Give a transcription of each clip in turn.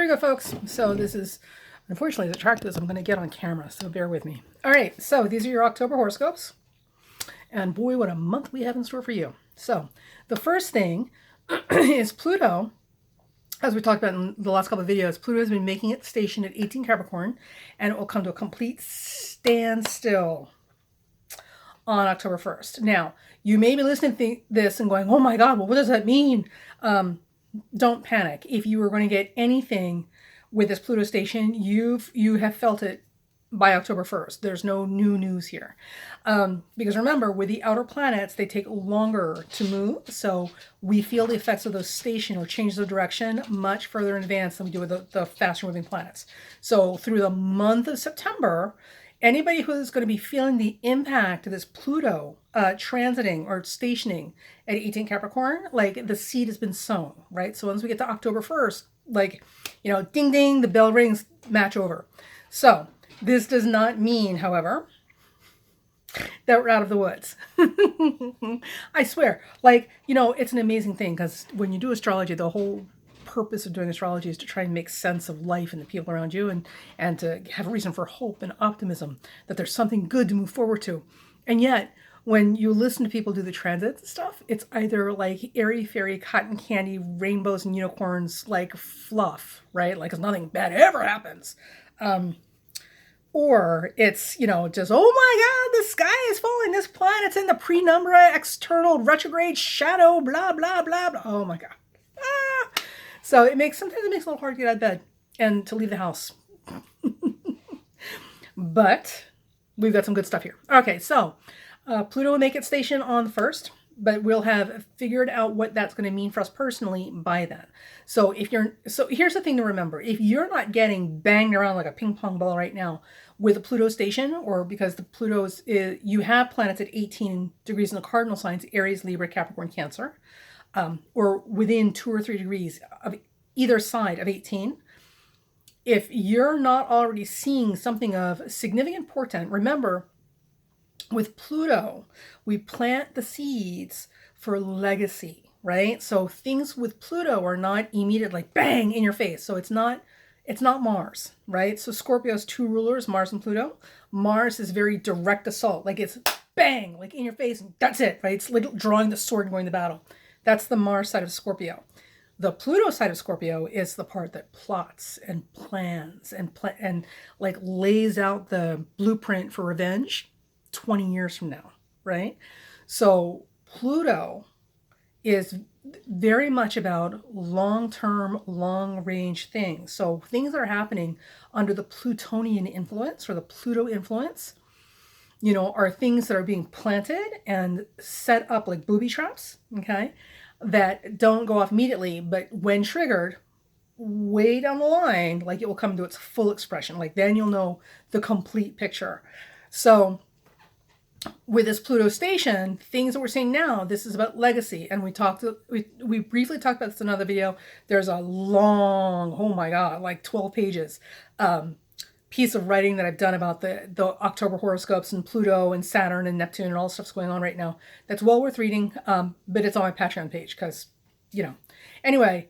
Here we go, folks. So this is, unfortunately, the track this I'm going to get on camera, so bear with me. All right, so these are your October horoscopes. And boy, what a month we have in store for you. So the first thing is Pluto. As we talked about in the last couple of videos, Pluto has been making its station at 18 Capricorn, and it will come to a complete standstill on October 1st. Now, you may be listening to this and going, oh my God, well, what does that mean? Don't panic. If you are going to get anything with this Pluto station, you have felt it by October 1st. There's no new news here. Because remember, with the outer planets, they take longer to move. So we feel the effects of those station or changes of direction much further in advance than we do with the faster moving planets. So through the month of September, anybody who's going to be feeling the impact of this Pluto transiting or stationing at 18 Capricorn, like the seed has been sown, right? So once we get to October 1st, like, ding, ding, the bell rings, match over. So this does not mean, however, that we're out of the woods. I swear, it's an amazing thing because when you do astrology, the whole purpose of doing astrology is to try and make sense of life and the people around you and to have a reason for hope and optimism that there's something good to move forward to. And yet, when you listen to people do the transits and stuff, it's either like airy fairy cotton candy, rainbows and unicorns, like fluff, right? Like nothing bad ever happens. Or it's, just, oh my God, the sky is falling. This planet's in the penumbra, external retrograde shadow, blah, blah, blah, blah. Oh my God. So sometimes it makes it a little hard to get out of bed and to leave the house. But we've got some good stuff here. Okay, so Pluto will make its station on the 1st, but we'll have figured out what that's going to mean for us personally by then. So here's the thing to remember. If you're not getting banged around like a ping pong ball right now with a Pluto station, or because you have planets at 18 degrees in the cardinal signs, Aries, Libra, Capricorn, Cancer, or within 2 or 3 degrees of either side of 18, if you're not already seeing something of significant portent, remember, with Pluto, we plant the seeds for legacy, right? So things with Pluto are not immediate, like bang in your face. So it's not Mars, right? So Scorpio has 2 rulers, Mars and Pluto. Mars is very direct assault, like it's bang, like in your face, and that's it, right? It's like drawing the sword and going to battle. That's the Mars side of Scorpio. The Pluto side of Scorpio is the part that plots and plans and like lays out the blueprint for revenge 20 years from now, right? So Pluto is very much about long-term, long-range things. So things that are happening under the Plutonian influence or the Pluto influence, are things that are being planted and set up like booby traps, okay, that don't go off immediately, but when triggered, way down the line, like it will come to its full expression. Like then you'll know the complete picture. So with this Pluto station, things that we're seeing now, this is about legacy. And we briefly talked about this in another video. There's a long, oh my God, like 12 pages, piece of writing that I've done about the October horoscopes and Pluto and Saturn and Neptune and all the stuff's going on right now. That's well worth reading, but it's on my Patreon page because, Anyway,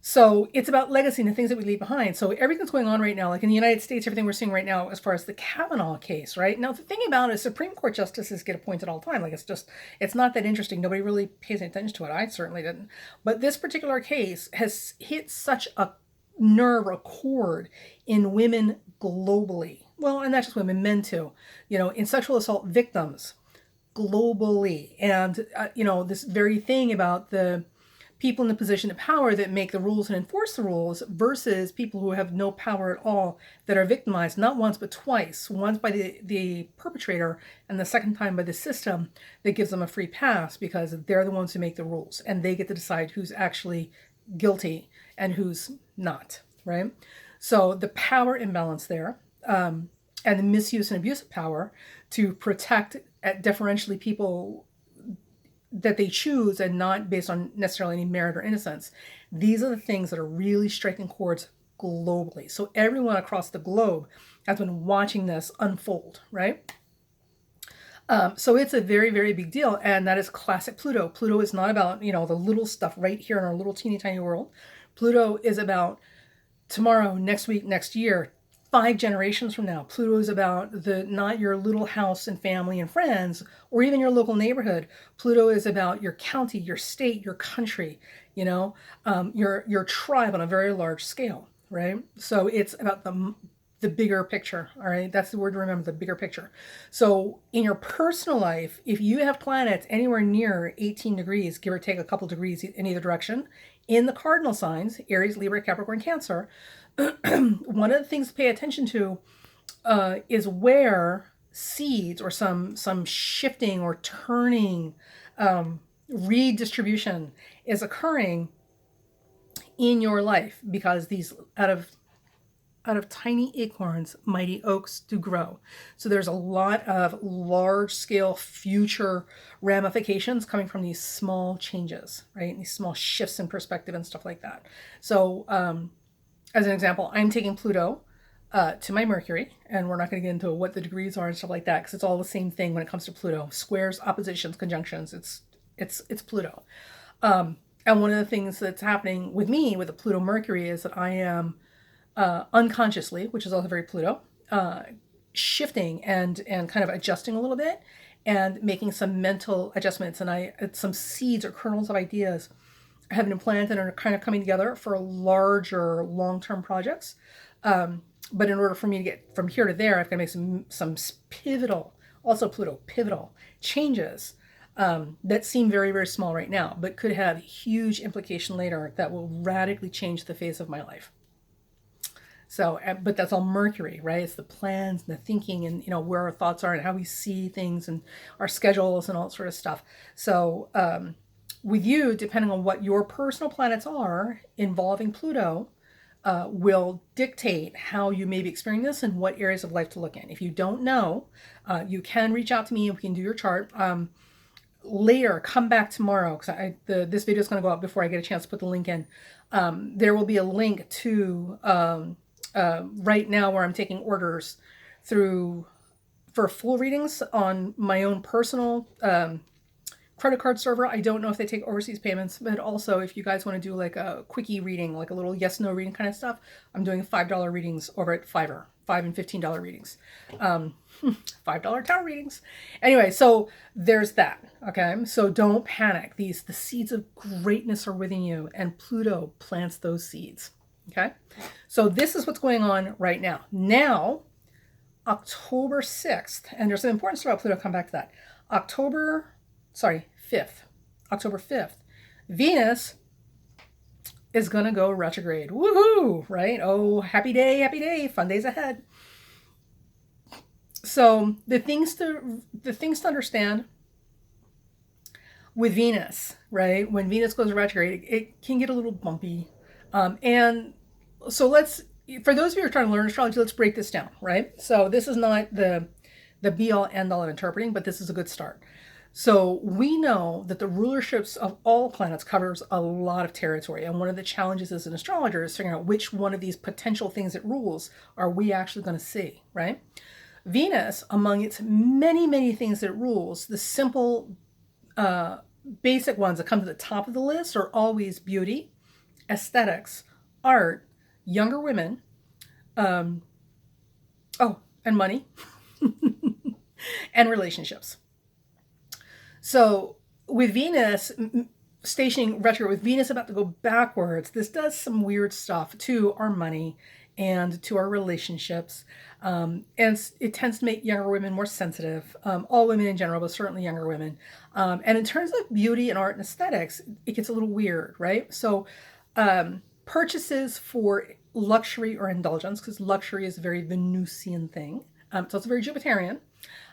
so it's about legacy and the things that we leave behind. So everything's going on right now, like in the United States, everything we're seeing right now as far as the Kavanaugh case, right? Now, the thing about it is Supreme Court justices get appointed all the time. Like it's not that interesting. Nobody really pays any attention to it. I certainly didn't. But this particular case has hit such a nerve or chord in women globally. Well, and not just women, men too, in sexual assault victims globally. And, this very thing about the people in the position of power that make the rules and enforce the rules versus people who have no power at all that are victimized, not once, but twice, once by the perpetrator and the second time by the system that gives them a free pass because they're the ones who make the rules and they get to decide who's actually guilty and who's not, right? So the power imbalance there, and the misuse and abuse of power to protect deferentially people that they choose and not based on necessarily any merit or innocence. These are the things that are really striking chords globally. So everyone across the globe has been watching this unfold, right? So it's a very, very big deal. And that is classic Pluto. Pluto is not about, the little stuff right here in our little teeny tiny world. Pluto is about tomorrow, next week, next year, 5 generations from now. Pluto is about not your little house and family and friends, or even your local neighborhood. Pluto is about your county, your state, your country, your tribe on a very large scale, right? So it's about the bigger picture. All right, that's the word to remember, the bigger picture. So in your personal life, if you have planets anywhere near 18 degrees, give or take a couple degrees in either direction, in the cardinal signs, Aries, Libra, Capricorn, Cancer, one of the things to pay attention to is where seeds or some shifting or turning, redistribution is occurring in your life, because these out of tiny acorns, mighty oaks do grow. So there's a lot of large scale future ramifications coming from these small changes, right? These small shifts in perspective and stuff like that. So as an example, I'm taking Pluto to my Mercury, and we're not going to get into what the degrees are and stuff like that, because it's all the same thing when it comes to Pluto. Squares, oppositions, conjunctions, it's Pluto. And one of the things that's happening with me with the Pluto Mercury is that I am unconsciously, which is also very Pluto, shifting and kind of adjusting a little bit and making some mental adjustments. And some seeds or kernels of ideas have been planted and are kind of coming together for larger long-term projects. But in order for me to get from here to there, I've got to make some pivotal, also Pluto, pivotal changes that seem very, very small right now, but could have huge implication later that will radically change the face of my life. So, but that's all Mercury, right? It's the plans and the thinking and, where our thoughts are and how we see things and our schedules and all that sort of stuff. So with you, depending on what your personal planets are involving Pluto, will dictate how you may be experiencing this and what areas of life to look in. If you don't know, you can reach out to me and we can do your chart. Later, come back tomorrow, because this video is going to go out before I get a chance to put the link in. There will be a link to right now where I'm taking orders for full readings on my own personal credit card server. I don't know if they take overseas payments, but also if you guys want to do like a quickie reading, like a little yes no reading kind of stuff, I'm doing $5 readings over at Fiverr, $5 and $15 readings, $5 tarot readings. Anyway, so there's that. Okay, so don't panic. The seeds of greatness are within you, and Pluto plants those seeds. Okay, so this is what's going on right now. Now, October 6th, and there's an important story about Pluto. I'll come back to that. October 5th, Venus is going to go retrograde. Woohoo, right? Oh, happy day, fun days ahead. So the things to understand with Venus, right? When Venus goes retrograde, it can get a little bumpy. And so for those of you who are trying to learn astrology, let's break this down, right? So this is not the be all end all of interpreting, but this is a good start. So we know that the rulerships of all planets covers a lot of territory. And one of the challenges as an astrologer is figuring out which one of these potential things it rules are we actually going to see, right? Venus, among its many, many things that it rules, the simple, basic ones that come to the top of the list are always beauty, aesthetics, art, younger women, and money, and relationships. So with Venus stationing retrograde, with Venus about to go backwards, this does some weird stuff to our money and to our relationships. And it tends to make younger women more sensitive, all women in general, but certainly younger women. And in terms of beauty and art and aesthetics, it gets a little weird, right? So purchases for luxury or indulgence, because luxury is a very Venusian thing. It's also very Jupiterian.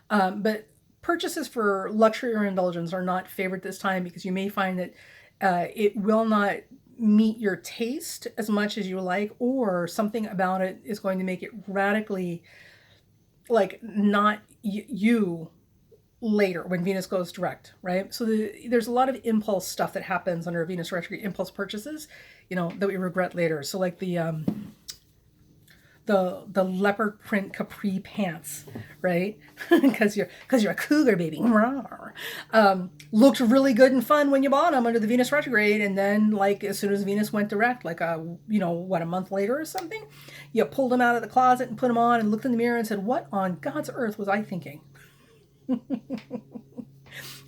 But purchases for luxury or indulgence are not favored this time, because you may find that it will not meet your taste as much as you like, or something about it is going to make it radically like not you later when Venus goes direct, right? So there's a lot of impulse stuff that happens under Venus retrograde, impulse purchases, that we regret later. So like the the leopard print capri pants, right? Because you're a cougar, baby. Looked really good and fun when you bought them under the Venus retrograde, and then like as soon as Venus went direct, like a month later or something, you pulled them out of the closet and put them on and looked in the mirror and said, "What on God's earth was I thinking?"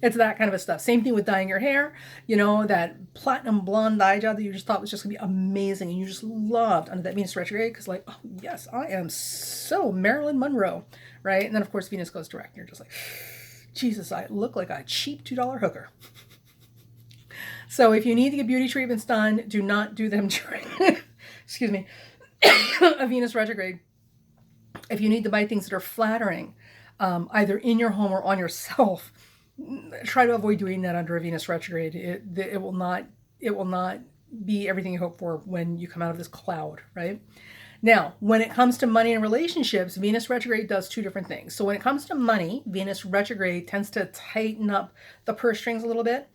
It's that kind of a stuff. Same thing with dyeing your hair. That platinum blonde dye job that you just thought was just going to be amazing and you just loved under that Venus retrograde because like, oh, yes, I am so Marilyn Monroe, right? And then, of course, Venus goes direct and you're just like, Jesus, I look like a cheap $2 hooker. So if you need to get beauty treatments done, do not do them during, excuse me, a Venus retrograde. If you need to buy things that are flattering, either in your home or on yourself, try to avoid doing that under a Venus retrograde. It will not be everything you hope for when you come out of this cloud, right? Now, when it comes to money and relationships, Venus retrograde does two different things. So when it comes to money, Venus retrograde tends to tighten up the purse strings a little bit.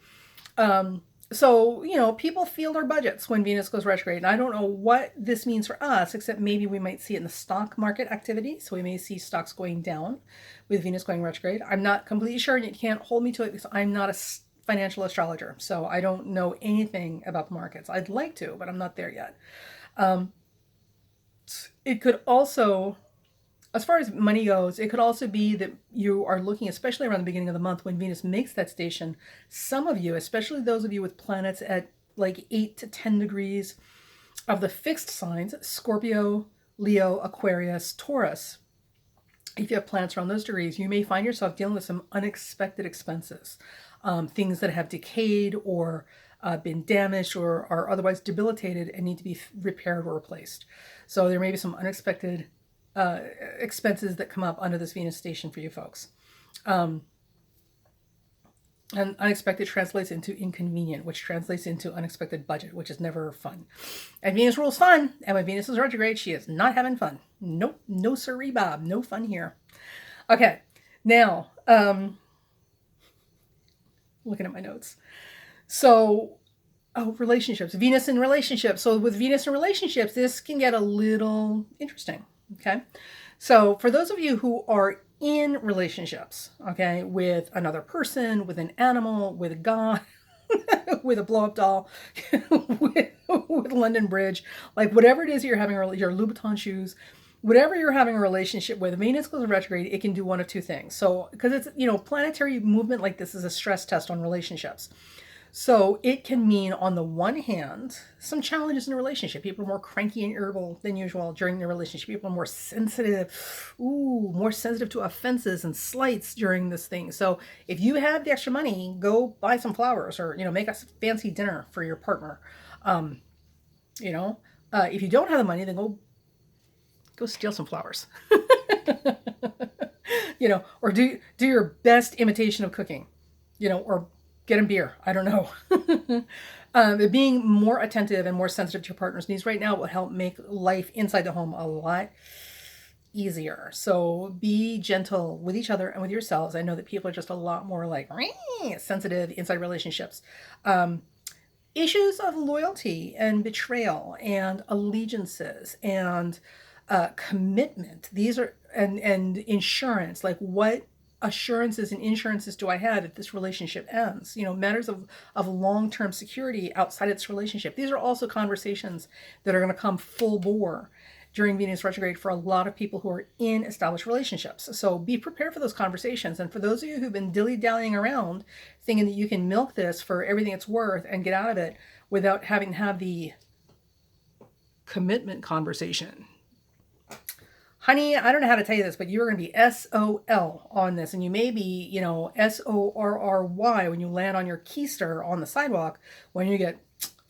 So, people feel their budgets when Venus goes retrograde. And I don't know what this means for us, except maybe we might see it in the stock market activity. So we may see stocks going down with Venus going retrograde. I'm not completely sure, and you can't hold me to it because I'm not a financial astrologer. So I don't know anything about the markets. I'd like to, but I'm not there yet. It could also, as far as money goes, it could also be that you are looking, especially around the beginning of the month when Venus makes that station, some of you, especially those of you with planets at like 8 to 10 degrees of the fixed signs, Scorpio, Leo, Aquarius, Taurus, if you have planets around those degrees, you may find yourself dealing with some unexpected expenses, things that have decayed or been damaged or are otherwise debilitated and need to be repaired or replaced. So there may be some unexpected expenses that come up under this Venus station for you folks. And unexpected translates into inconvenient, which translates into unexpected budget, which is never fun. And Venus rules fun. And when Venus is retrograde, she is not having fun. Nope. No siree, Bob. No fun here. Okay. Now, looking at my notes. So, relationships. Venus in relationships. So with Venus in relationships, this can get a little interesting. Okay. So for those of you who are in relationships, okay, with another person, with an animal, with a God, with a blow-up doll, with London Bridge, like whatever it is you're having, your Louboutin shoes, whatever you're having a relationship with, Venus goes retrograde, it can do one of two things. So, because it's, planetary movement like this is a stress test on relationships. So it can mean, on the one hand, some challenges in the relationship. People are more cranky and irritable than usual during the relationship. People are more sensitive, to offenses and slights during this thing. So if you have the extra money, go buy some flowers or, make a fancy dinner for your partner. If you don't have the money, then go steal some flowers. Or do your best imitation of cooking, or get a beer. I don't know. Being more attentive and more sensitive to your partner's needs right now will help make life inside the home a lot easier. So be gentle with each other and with yourselves. I know that people are just a lot more like sensitive inside relationships. Issues of loyalty and betrayal and allegiances and commitment. These are and insurance. Like, what assurances and insurances do I have if this relationship ends? Matters of long-term security outside its relationship. These are also conversations that are going to come full bore during Venus retrograde for a lot of people who are in established relationships. So be prepared for those conversations. And for those of you who've been dilly-dallying around thinking that you can milk this for everything it's worth and get out of it without having to have the commitment conversation, honey, I don't know how to tell you this, but you're going to be SOL on this. And you may be, SORRY when you land on your keister on the sidewalk when you get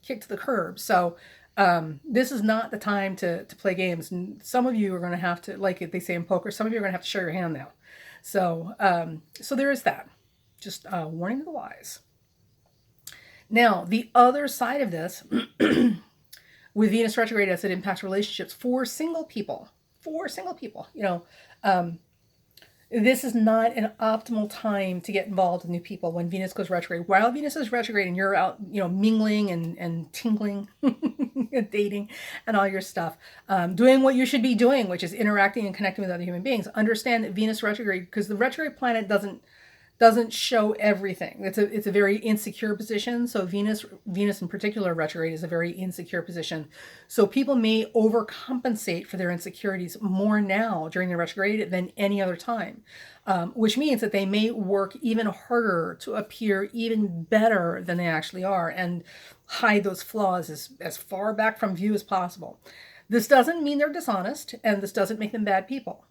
kicked to the curb. So this is not the time to play games. And some of you are going to have to, like they say in poker, some of you are going to have to show your hand now. So, so there is that. Just warning to the wise. Now, the other side of this, with Venus retrograde as it impacts relationships for single people, This is not an optimal time to get involved with new people when Venus goes retrograde. While Venus is retrograde and you're out, mingling and tingling, and dating and all your stuff, doing what you should be doing, which is interacting and connecting with other human beings. Understand that Venus retrograde, because the retrograde planet doesn't show everything. It's a very insecure position. So Venus in particular retrograde is a very insecure position. So people may overcompensate for their insecurities more now during the retrograde than any other time, which means that they may work even harder to appear even better than they actually are and hide those flaws as far back from view as possible. This doesn't mean they're dishonest, and this doesn't make them bad people.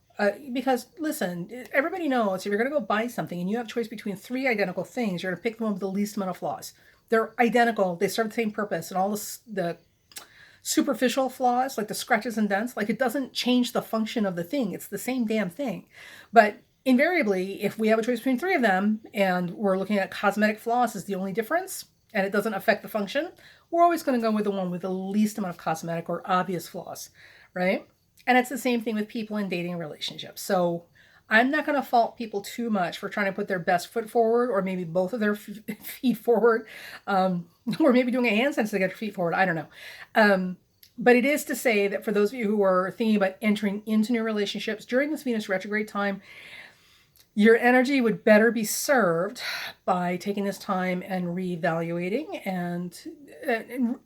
Because listen, everybody knows if you're going to go buy something and you have a choice between 3 identical things, you're going to pick the one with the least amount of flaws. They're identical, they serve the same purpose, and all the superficial flaws, like the scratches and dents, like it doesn't change the function of the thing. It's the same damn thing. But invariably, if we have a choice between 3 of them and we're looking at cosmetic flaws as the only difference, and it doesn't affect the function, we're always going to go with the one with the least amount of cosmetic or obvious flaws, right? And it's the same thing with people in dating relationships. So I'm not going to fault people too much for trying to put their best foot forward, or maybe both of their feet forward, or maybe doing a handstand to get your feet forward. I don't know. But it is to say that for those of you who are thinking about entering into new relationships during this Venus retrograde time, your energy would better be served by taking this time and reevaluating and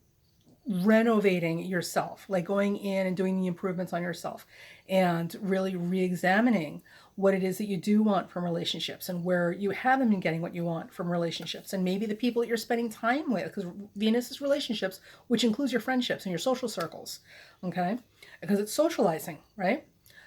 renovating yourself, like going in and doing the improvements on yourself and really re-examining what it is that you do want from relationships and where you haven't been getting what you want from relationships, and maybe the people that you're spending time with, because Venus is relationships, which includes your friendships and your social circles, okay? Because it's socializing, right?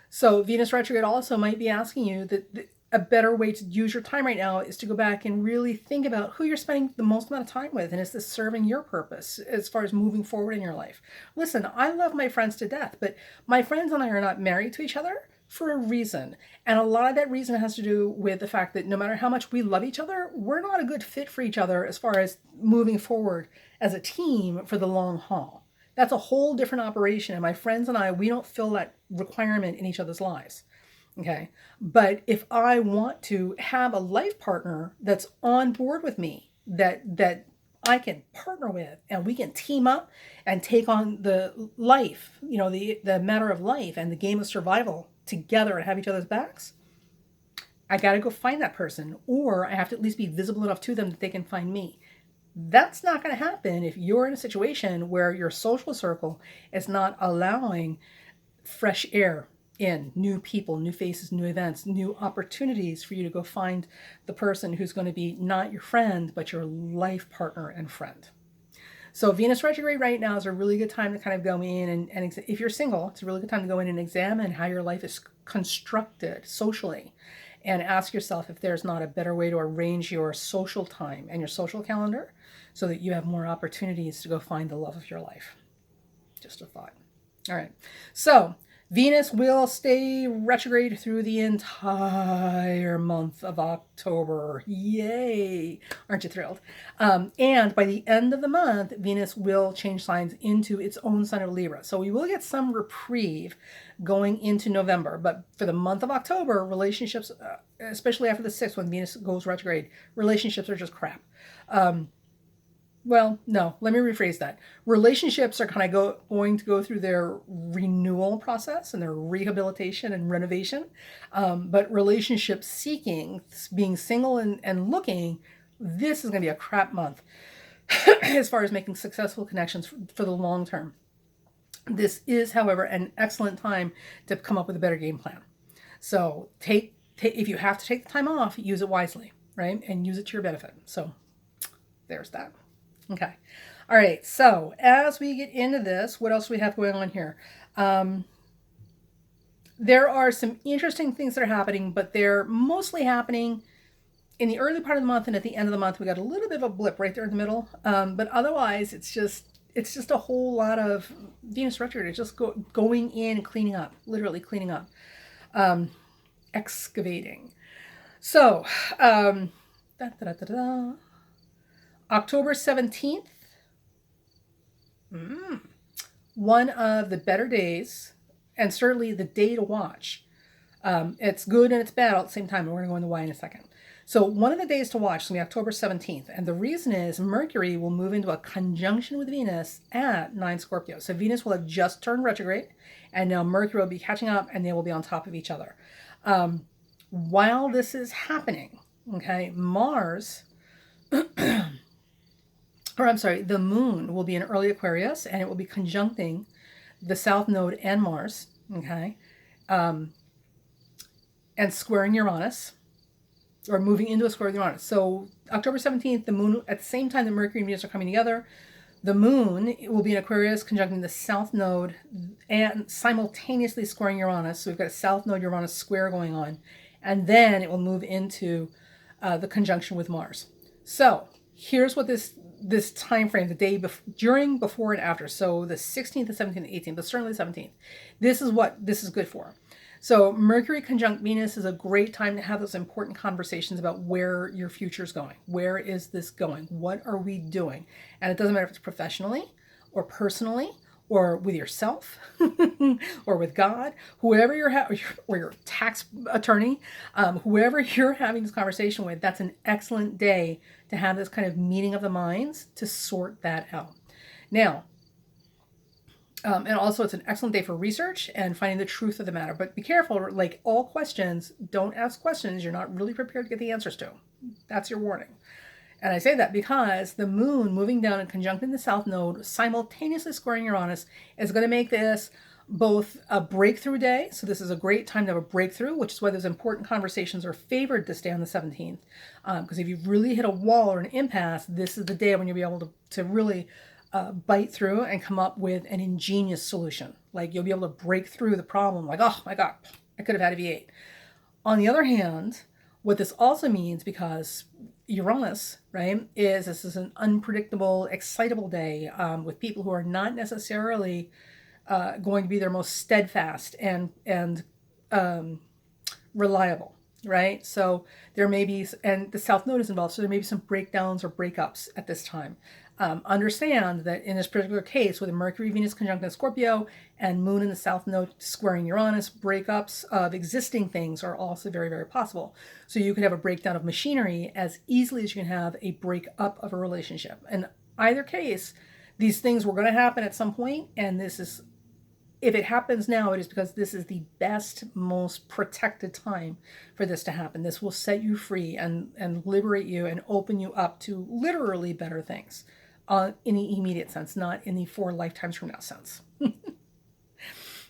So Venus retrograde also might be asking you that a better way to use your time right now is to go back and really think about who you're spending the most amount of time with, and is this serving your purpose as far as moving forward in your life? Listen, I love my friends to death, but my friends and I are not married to each other for a reason. And a lot of that reason has to do with the fact that no matter how much we love each other, we're not a good fit for each other as far as moving forward as a team for the long haul. That's a whole different operation. And my friends and I, we don't fill that requirement in each other's lives. Okay. But if I want to have a life partner that's on board with me, that I can partner with, and we can team up and take on the life, the matter of life and the game of survival together and have each other's backs, I got to go find that person, or I have to at least be visible enough to them that they can find me. That's not going to happen if you're in a situation where your social circle is not allowing fresh air in, new people, new faces, new events, new opportunities for you to go find the person who's going to be not your friend, but your life partner and friend. So Venus retrograde right now is a really good time to kind of go in and if you're single, it's a really good time to go in and examine how your life is constructed socially, and ask yourself if there's not a better way to arrange your social time and your social calendar so that you have more opportunities to go find the love of your life. Just a thought. All right. So Venus will stay retrograde through the entire month of October. Yay! Aren't you thrilled? And by the end of the month, Venus will change signs into its own sign of Libra. So we will get some reprieve going into November. But for the month of October, relationships, especially after the 6th when Venus goes retrograde, relationships are just crap. Well, no, let me rephrase that. Relationships are kind of going to go through their renewal process and their rehabilitation and renovation. But relationship seeking, being single and looking, this is going to be a crap month as far as making successful connections for the long term. This is, however, an excellent time to come up with a better game plan. So if you have to take the time off, use it wisely, right? And use it to your benefit. So there's that. Okay. All right. So as we get into this, what else do we have going on here? There are some interesting things that are happening, but they're mostly happening in the early part of the month, and at the end of the month, we got a little bit of a blip right there in the middle. But otherwise, it's just a whole lot of Venus retrograde. It's just going in and cleaning up, literally cleaning up, excavating. So, October 17th, one of the better days, and certainly the day to watch, It's good and it's bad all at the same time, and we're going to go into why in a second. So one of the days to watch is going to be October 17th, and the reason is Mercury will move into a conjunction with Venus at 9 Scorpio. So Venus will have just turned retrograde, and now Mercury will be catching up, and they will be on top of each other. While this is happening, okay, Mars, or I'm sorry, the moon will be in early Aquarius, and it will be conjuncting the South Node and Mars, okay, and squaring Uranus, or moving into a square with Uranus. So October 17th, the moon, at the same time that Mercury and Venus are coming together, the moon will be in Aquarius conjuncting the South Node and simultaneously squaring Uranus. So we've got a South Node Uranus square going on. And then it will move into the conjunction with Mars. So here's what this time frame, the day during, before, and after. So the 16th, the 17th, the 18th, but certainly the 17th. This is what this is good for. So Mercury conjunct Venus is a great time to have those important conversations about where your future is going. Where is this going? What are we doing? And it doesn't matter if it's professionally or personally or with yourself or with God, whoever or your tax attorney, whoever you're having this conversation with, that's an excellent day to have this kind of meeting of the minds to sort that out. Now, and also it's an excellent day for research and finding the truth of the matter. But be careful, like all questions, don't ask questions you're not really prepared to get the answers to. That's your warning. And I say that because the moon moving down and conjuncting the South Node, simultaneously squaring Uranus, is going to make this both a breakthrough day. So this is a great time to have a breakthrough, which is why those important conversations are favored to stay on the 17th. Because if you've really hit a wall or an impasse, this is the day when you'll be able to really bite through and come up with an ingenious solution. Like you'll be able to break through the problem. Like, oh my God, I could have had a V8. On the other hand, what this also means, because Uranus, right, this is an unpredictable, excitable day with people who are not necessarily going to be their most steadfast and reliable, right? So there may be, and the South Node is involved, so there may be some breakdowns or breakups at this time. Understand that in this particular case, with a Mercury, Venus conjunct in Scorpio and Moon in the South Node squaring Uranus, breakups of existing things are also very, very possible. So you could have a breakdown of machinery as easily as you can have a breakup of a relationship. In either case, these things were going to happen at some point, and this is, if it happens now, it is because this is the best, most protected time for this to happen. This will set you free and liberate you and open you up to literally better things. In the immediate sense, not in the 4 lifetimes from now sense.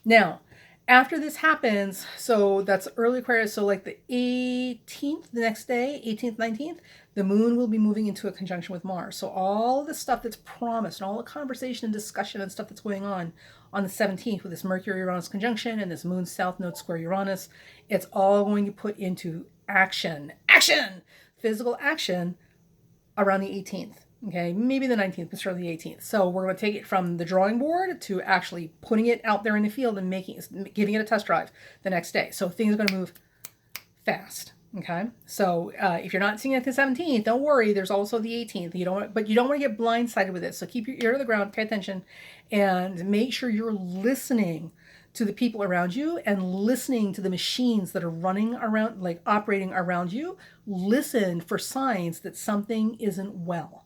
Now, after this happens, so that's early Aquarius, so like the 18th, the next day, 18th, 19th, the moon will be moving into a conjunction with Mars. So all the stuff that's promised and all the conversation and discussion and stuff that's going on the 17th with this Mercury-Uranus conjunction and this moon South Node square Uranus, it's all going to put into action, physical action around the 18th. Okay, maybe the 19th, but certainly the 18th. So we're going to take it from the drawing board to actually putting it out there in the field and giving it a test drive the next day. So things are going to move fast. Okay, so if you're not seeing it the 17th, don't worry. There's also the 18th. But you don't want to get blindsided with it. So keep your ear to the ground, pay attention, and make sure you're listening to the people around you and listening to the machines that are running around, like operating around you. Listen for signs that something isn't well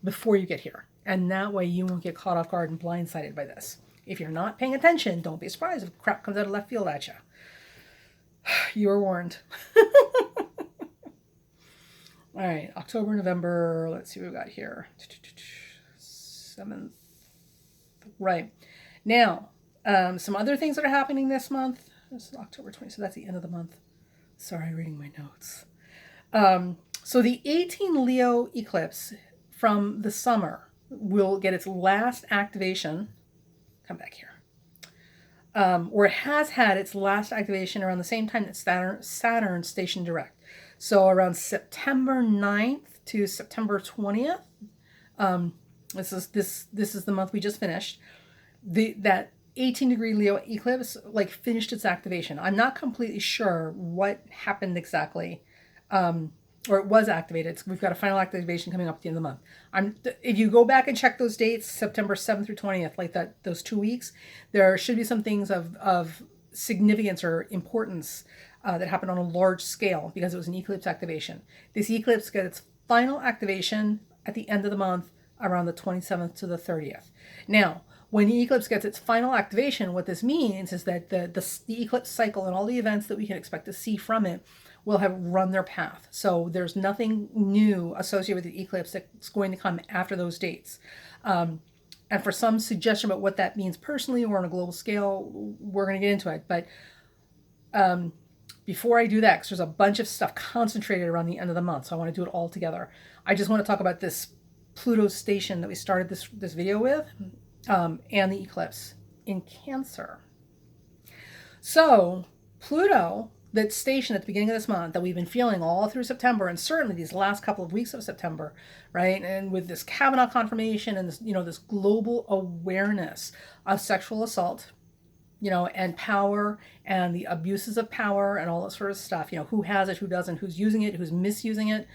before you get here. And that way you won't get caught off guard and blindsided by this. If you're not paying attention, don't be surprised if crap comes out of left field at you. You were warned. All right, October, November, let's see what we got here. 7th. Right. Now, some other things that are happening this month. This is October 20th, so that's the end of the month. Sorry, reading my notes. So the 18 Leo eclipse from the summer will get its last activation. Come back here. Or it has had its last activation around the same time that Saturn stationed direct. So around September 9th to September 20th. This is the month we just finished. That 18-degree Leo eclipse finished its activation. I'm not completely sure what happened exactly. Or it was activated. So we've got a final activation coming up at the end of the month. If you go back and check those dates, September 7th through 20th, those 2 weeks, there should be some things of significance or importance that happened on a large scale because it was an eclipse activation. This eclipse got its final activation at the end of the month around the 27th to the 30th. Now, when the eclipse gets its final activation, what this means is that the eclipse cycle and all the events that we can expect to see from it will have run their path. So there's nothing new associated with the eclipse that's going to come after those dates. And for some suggestion about what that means personally or on a global scale, we're going to get into it. But before I do that, because there's a bunch of stuff concentrated around the end of the month, so I want to do it all together. I just want to talk about this Pluto station that we started this video with, and the eclipse in Cancer. So Pluto, that station at the beginning of this month that we've been feeling all through September, and certainly these last couple of weeks of September, right? And with this Kavanaugh confirmation and this, this global awareness of sexual assault, and power and the abuses of power and all that sort of stuff, who has it, who doesn't, who's using it, who's misusing it.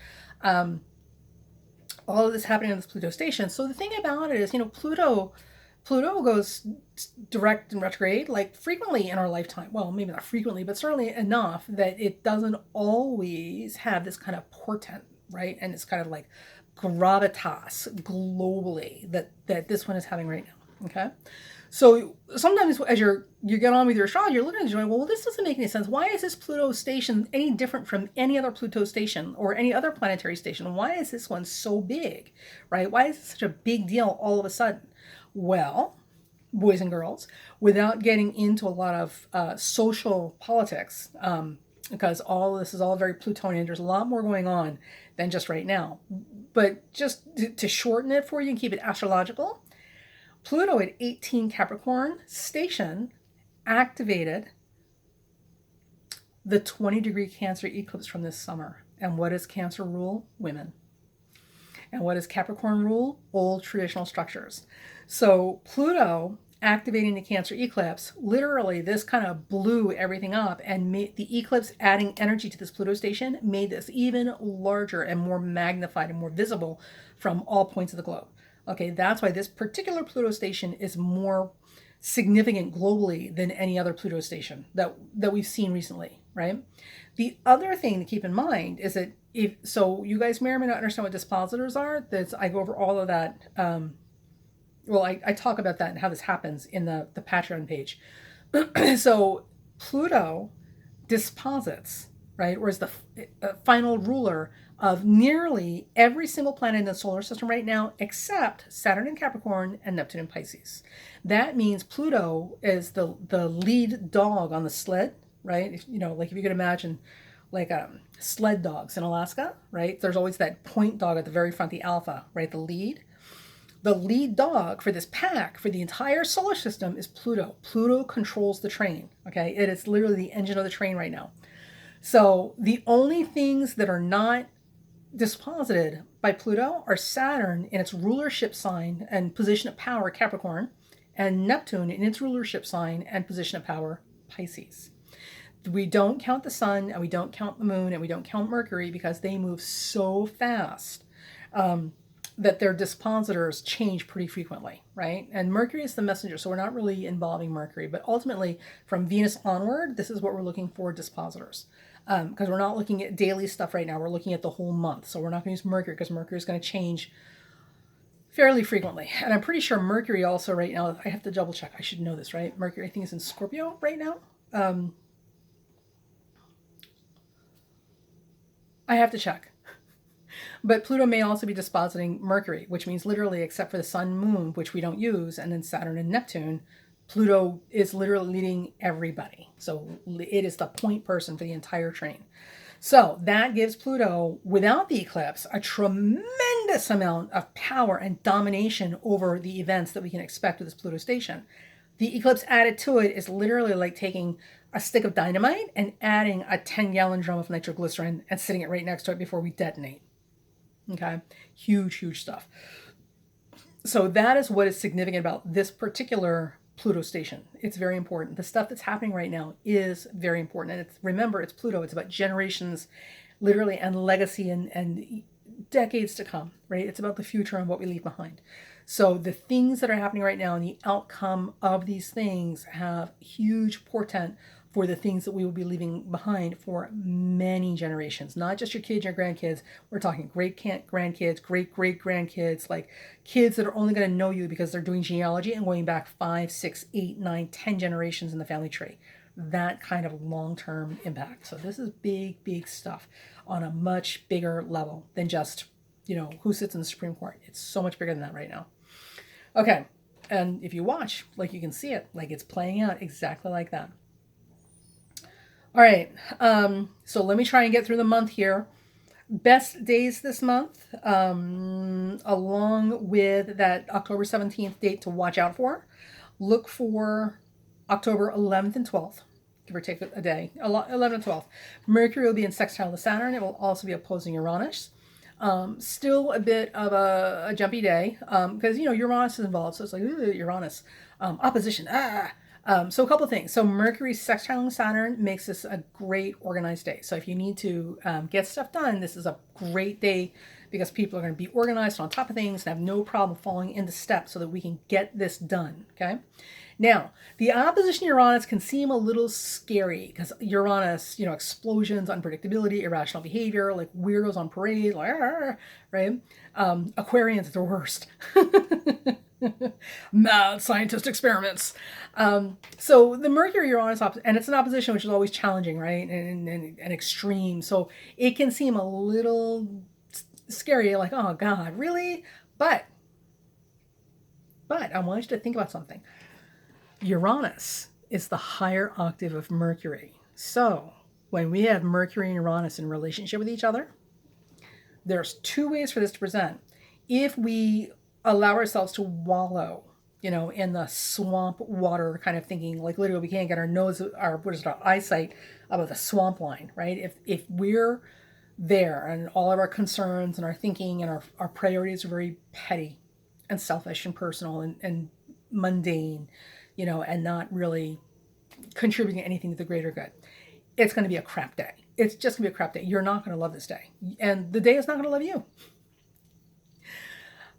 All of this happening on this Pluto station. So the thing about it is, Pluto goes direct and retrograde like frequently in our lifetime. Well, maybe not frequently, but certainly enough that it doesn't always have this kind of portent, right? And it's kind of like gravitas globally that this one is having right now. Okay. So sometimes as you get on with your astrology, you're looking at it and going, well, this doesn't make any sense. Why is this Pluto station any different from any other Pluto station or any other planetary station? Why is this one so big, right? Why is it such a big deal all of a sudden? Well, boys and girls, without getting into a lot of social politics, because all of this is all very Plutonian, there's a lot more going on than just right now. But just to shorten it for you and keep it astrological, Pluto at 18 Capricorn station activated the 20-degree Cancer eclipse from this summer. And what does Cancer rule? Women. And what does Capricorn rule? Old traditional structures. So Pluto activating the Cancer eclipse, literally this kind of blew everything up and made the eclipse adding energy to this Pluto station, made this even larger and more magnified and more visible from all points of the globe. Okay, that's why this particular Pluto station is more significant globally than any other Pluto station that we've seen recently, right? The other thing to keep in mind is that so you guys may or may not understand what dispositors are. I go over all of that. I talk about that and how this happens in the Patreon page. So Pluto disposits, right, or is the final ruler of nearly every single planet in the solar system right now, except Saturn in Capricorn and Neptune in Pisces. That means Pluto is the lead dog on the sled, right? Like if you could imagine like sled dogs in Alaska, right? There's always that point dog at the very front, the alpha, right? The lead. The lead dog for this pack, for the entire solar system, is Pluto. Pluto controls the train, okay? It is literally the engine of the train right now. So the only things that are not disposited by Pluto are Saturn in its rulership sign and position of power, Capricorn, and Neptune in its rulership sign and position of power, Pisces. We don't count the sun, and we don't count the moon, and we don't count Mercury because they move so fast that their dispositors change pretty frequently, right? And Mercury is the messenger, so we're not really involving Mercury. But ultimately, from Venus onward, this is what we're looking for, dispositors. Because we're not looking at daily stuff right now. We're looking at the whole month. So we're not going to use Mercury because Mercury is going to change fairly frequently. And I'm pretty sure Mercury also right now, I have to double check. I should know this, right? Mercury, I think, is in Scorpio right now. I have to check. But Pluto may also be dispositing Mercury, which means literally, except for the sun, moon, which we don't use, and then Saturn and Neptune, Pluto is literally leading everybody. So it is the point person for the entire train. So that gives Pluto, without the eclipse, a tremendous amount of power and domination over the events that we can expect with this Pluto station. The eclipse added to it is literally like taking a stick of dynamite and adding a 10-gallon drum of nitroglycerin and sitting it right next to it before we detonate. Okay? Huge, huge stuff. So that is what is significant about this particular Pluto station. It's very important. The stuff that's happening right now is very important. And remember, it's Pluto. It's about generations, literally, and legacy and decades to come, right? It's about the future and what we leave behind. So the things that are happening right now and the outcome of these things have huge portent for the things that we will be leaving behind for many generations, not just your kids, your grandkids. We're talking great grandkids, great great grandkids, like kids that are only going to know you because they're doing genealogy and going back 5, 6, 8, 9, 10 generations in the family tree. That kind of long-term impact. So this is big, big stuff on a much bigger level than just, who sits in the Supreme Court. It's so much bigger than that right now. Okay. And if you watch, like you can see it, like it's playing out exactly like that. All right. So let me try and get through the month here. Best days this month, along with that October 17th date to watch out for. Look for October 11th and 12th, give or take a day, 11th and 12th. Mercury will be in sextile to Saturn. It will also be opposing Uranus. Still a bit of a jumpy day because, Uranus is involved. So it's like, Uranus, opposition, so a couple of things. So Mercury sextiling Saturn makes this a great organized day. So if you need to get stuff done, this is a great day because people are going to be organized on top of things and have no problem falling into step so that we can get this done. Okay. Now, the opposition Uranus can seem a little scary because Uranus, explosions, unpredictability, irrational behavior, like weirdos on parade, like, right? Aquarians are the worst. Mad scientist experiments. So the Mercury Uranus and it's an opposition which is always challenging, right? And extreme. So it can seem a little scary, like, oh God, really? But I want you to think about something. Uranus is the higher octave of Mercury. So when we have Mercury and Uranus in relationship with each other, there's two ways for this to present. If we allow ourselves to wallow, in the swamp water kind of thinking, like literally we can't get our eyesight above the swamp line, right? If we're there and all of our concerns and our thinking and our priorities are very petty and selfish and personal and mundane, and not really contributing anything to the greater good, it's going to be a crap day. It's just going to be a crap day. You're not going to love this day. And the day is not going to love you.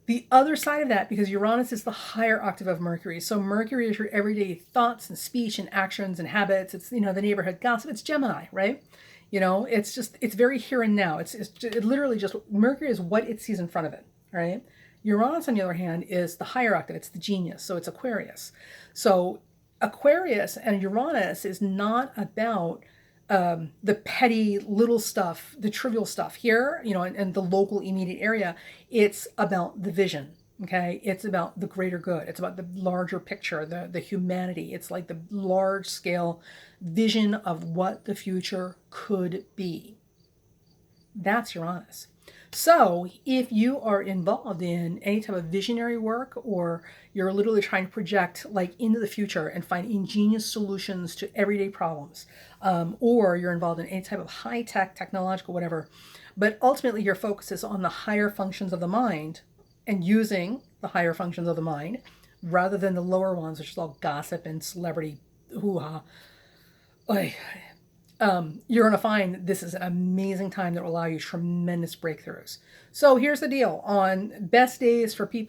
The other side of that, because Uranus is the higher octave of Mercury. So Mercury is your everyday thoughts and speech and actions and habits. It's, the neighborhood gossip. It's Gemini, right? It's very here and now. It literally just, Mercury is what it sees in front of it, right? Uranus, on the other hand, is the higher octave. It's the genius. So it's Aquarius. So Aquarius and Uranus is not about the petty little stuff, the trivial stuff here, and the local immediate area. It's about the vision. Okay. It's about the greater good. It's about the larger picture, the humanity. It's like the large scale vision of what the future could be. That's Uranus. So if you are involved in any type of visionary work, or you're literally trying to project like into the future and find ingenious solutions to everyday problems, or you're involved in any type of high-tech, technological, whatever, but ultimately your focus is on the higher functions of the mind and using the higher functions of the mind rather than the lower ones, which is all gossip and celebrity hoo-ha. You're going to find this is an amazing time that will allow you tremendous breakthroughs. So here's the deal on best days for people